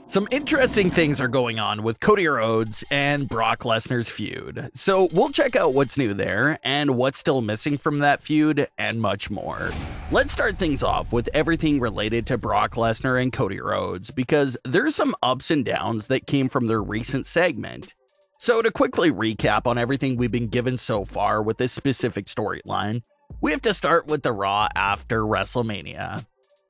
Some interesting things are going on with Cody Rhodes and Brock Lesnar's feud. So we'll check out what's new there and what's still missing from that feud and much more. Let's start things off with everything related to Brock Lesnar and Cody Rhodes because there's some ups and downs that came from their recent segment. So to quickly recap on everything we've been given so far with this specific storyline, we have to start with the Raw after Wrestlemania.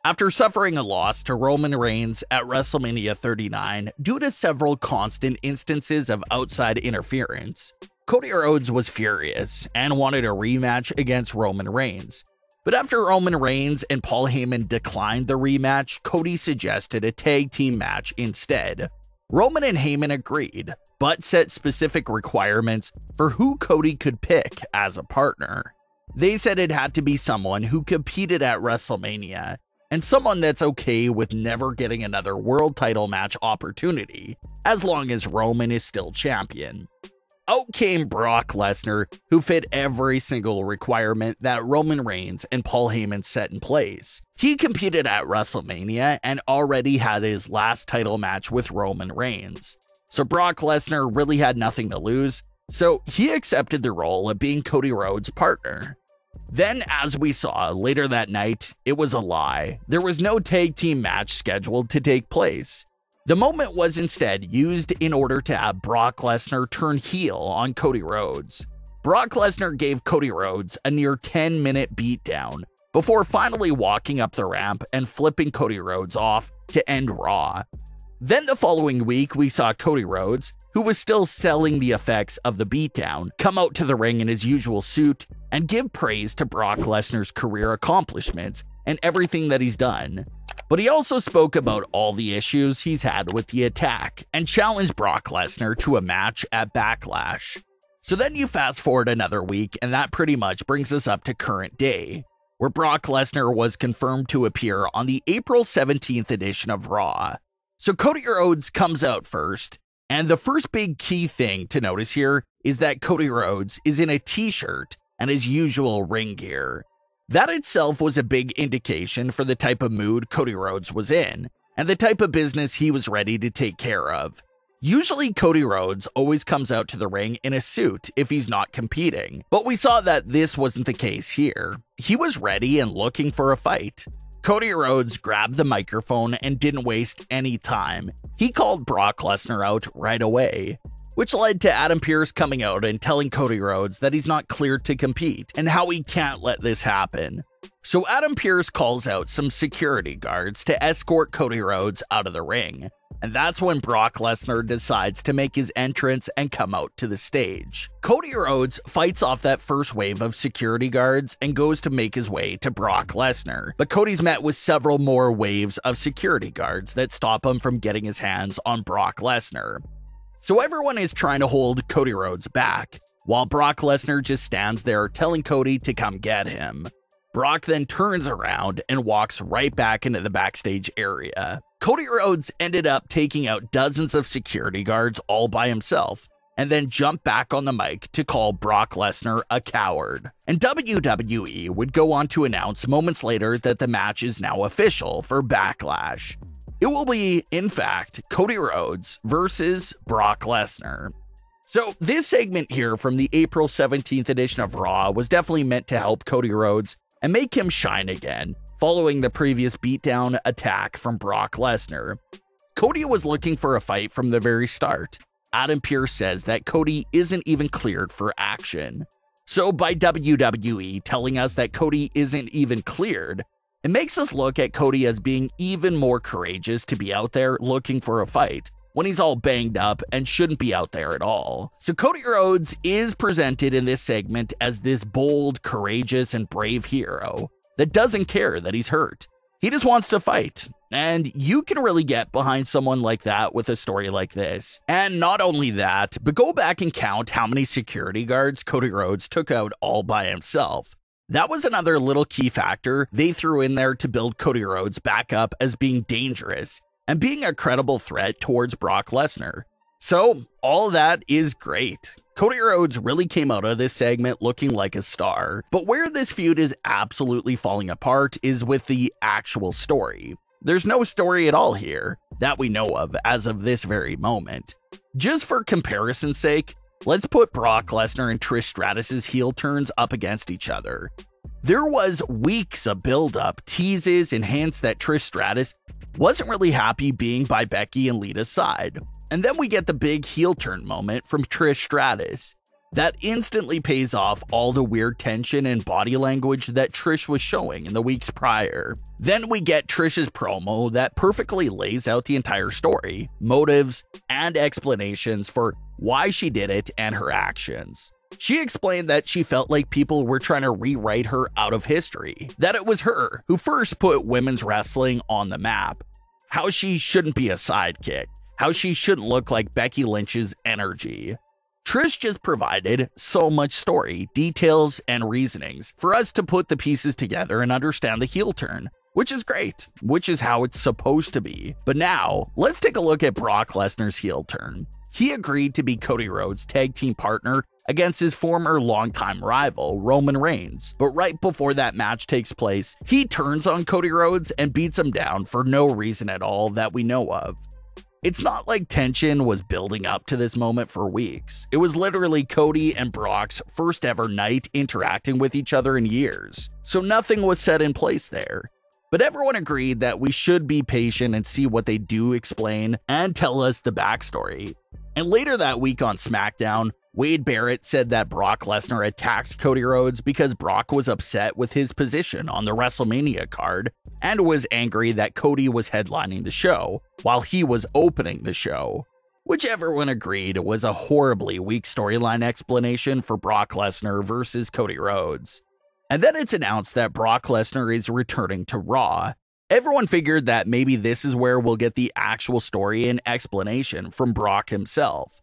After suffering a loss to Roman Reigns at WrestleMania 39 due to several constant instances of outside interference, Cody Rhodes was furious and wanted a rematch against Roman Reigns. But after Roman Reigns and Paul Heyman declined the rematch, Cody suggested a tag team match instead. Roman and Heyman agreed, but set specific requirements for who Cody could pick as a partner. They said it had to be someone who competed at WrestleMania, and someone that's okay with never getting another world title match opportunity, as long as Roman is still champion. Out came Brock Lesnar, who fit every single requirement that Roman Reigns and Paul Heyman set in place. He competed at WrestleMania and already had his last title match with Roman Reigns. So Brock Lesnar really had nothing to lose, so he accepted the role of being Cody Rhodes' partner. Then, as we saw later that night, it was a lie. There was no tag team match scheduled to take place. The moment was instead used in order to have Brock Lesnar turn heel on Cody Rhodes. Brock Lesnar gave Cody Rhodes a near 10-minute beatdown before finally walking up the ramp and flipping Cody Rhodes off to end Raw. Then the following week, we saw Cody Rhodes, who was still selling the effects of the beatdown, come out to the ring in his usual suit and give praise to Brock Lesnar's career accomplishments and everything that he's done. But he also spoke about all the issues he's had with the attack and challenged Brock Lesnar to a match at Backlash. So then you fast forward another week and that pretty much brings us up to current day, where Brock Lesnar was confirmed to appear on the April 17th edition of Raw. So Cody Rhodes comes out first, and the first big key thing to notice here is that Cody Rhodes is in a t-shirt and his usual ring gear. That itself was a big indication for the type of mood Cody Rhodes was in, and the type of business he was ready to take care of. Usually Cody Rhodes always comes out to the ring in a suit if he's not competing, but we saw that this wasn't the case here. He was ready and looking for a fight. Cody Rhodes grabbed the microphone and didn't waste any time. He called Brock Lesnar out right away, which led to Adam Pearce coming out and telling Cody Rhodes that he's not cleared to compete and how he can't let this happen. So Adam Pearce calls out some security guards to escort Cody Rhodes out of the ring. And that's when Brock Lesnar decides to make his entrance and come out to the stage. Cody Rhodes fights off that first wave of security guards and goes to make his way to Brock Lesnar. But Cody's met with several more waves of security guards that stop him from getting his hands on Brock Lesnar. So everyone is trying to hold Cody Rhodes back, while Brock Lesnar just stands there telling Cody to come get him. Brock then turns around and walks right back into the backstage area. Cody Rhodes ended up taking out dozens of security guards all by himself, and then jumped back on the mic to call Brock Lesnar a coward. And WWE would go on to announce moments later that the match is now official for Backlash. It will be, in fact, Cody Rhodes versus Brock Lesnar. So this segment here from the April 17th edition of Raw was definitely meant to help Cody Rhodes and make him shine again, following the previous beatdown attack from Brock Lesnar. Cody was looking for a fight from the very start. Adam Pearce says that Cody isn't even cleared for action. So by WWE telling us that Cody isn't even cleared, it makes us look at Cody as being even more courageous to be out there looking for a fight when he's all banged up and shouldn't be out there at all. So Cody Rhodes is presented in this segment as this bold, courageous, and brave hero that doesn't care that he's hurt. He just wants to fight. And you can really get behind someone like that with a story like this. And not only that, but go back and count how many security guards Cody Rhodes took out all by himself. That was another little key factor they threw in there to build Cody Rhodes back up as being dangerous and being a credible threat towards Brock Lesnar. So all that is great. Cody Rhodes really came out of this segment looking like a star, but where this feud is absolutely falling apart is with the actual story. There's no story at all here that we know of as of this very moment. Just for comparison's sake, let's put Brock Lesnar and Trish Stratus's heel turns up against each other. There was weeks of build-up, teases, and hints that Trish Stratus wasn't really happy being by Becky and Lita's side. And then we get the big heel turn moment from Trish Stratus. That instantly pays off all the weird tension and body language that Trish was showing in the weeks prior. Then we get Trish's promo that perfectly lays out the entire story, motives, and explanations for why she did it and her actions. She explained that she felt like people were trying to rewrite her out of history, that it was her who first put women's wrestling on the map, how she shouldn't be a sidekick, how she shouldn't look like Becky Lynch's energy. Trish just provided so much story, details, and reasonings for us to put the pieces together and understand the heel turn, which is great, which is how it's supposed to be. But now, let's take a look at Brock Lesnar's heel turn. He agreed to be Cody Rhodes' tag team partner against his former longtime rival, Roman Reigns. But right before that match takes place, he turns on Cody Rhodes and beats him down for no reason at all that we know of. It's not like tension was building up to this moment for weeks. It was literally Cody and Brock's first ever night interacting with each other in years, so nothing was set in place there. But everyone agreed that we should be patient and see what they do explain and tell us the backstory. And later that week on Smackdown, Wade Barrett said that Brock Lesnar attacked Cody Rhodes because Brock was upset with his position on the Wrestlemania card and was angry that Cody was headlining the show while he was opening the show, which everyone agreed was a horribly weak storyline explanation for Brock Lesnar versus Cody Rhodes. And then it's announced that Brock Lesnar is returning to Raw. Everyone figured that maybe this is where we'll get the actual story and explanation from Brock himself.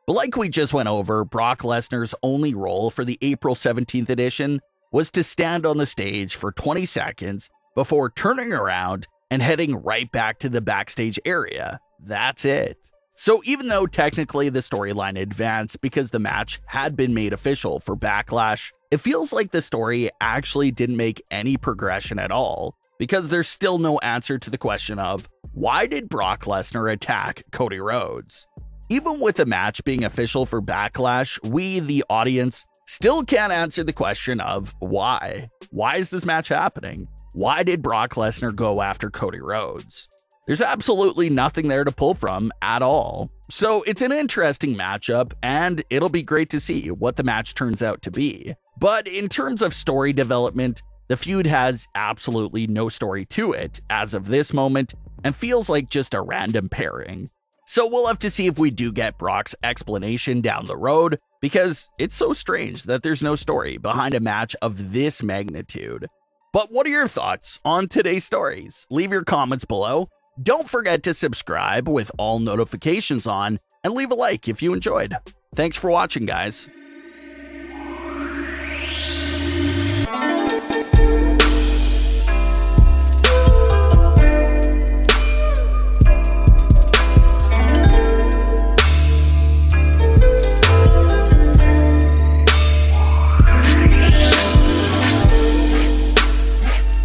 But like we just went over, Brock Lesnar's only role for the April 17th edition was to stand on the stage for 20 seconds before turning around and heading right back to the backstage area. That's it. So even though technically the storyline advanced because the match had been made official for Backlash, it feels like the story actually didn't make any progression at all, because there's still no answer to the question of why did Brock Lesnar attack Cody Rhodes? Even with the match being official for Backlash, we, the audience, still can't answer the question of why. Why is this match happening? Why did Brock Lesnar go after Cody Rhodes? There's absolutely nothing there to pull from at all. So it's an interesting matchup, and it'll be great to see what the match turns out to be. But in terms of story development, the feud has absolutely no story to it as of this moment and feels like just a random pairing. So we'll have to see if we do get Brock's explanation down the road, because it's so strange that there's no story behind a match of this magnitude. But what are your thoughts on today's stories? Leave your comments below. Don't forget to subscribe with all notifications on, and leave a like if you enjoyed. Thanks for watching, guys.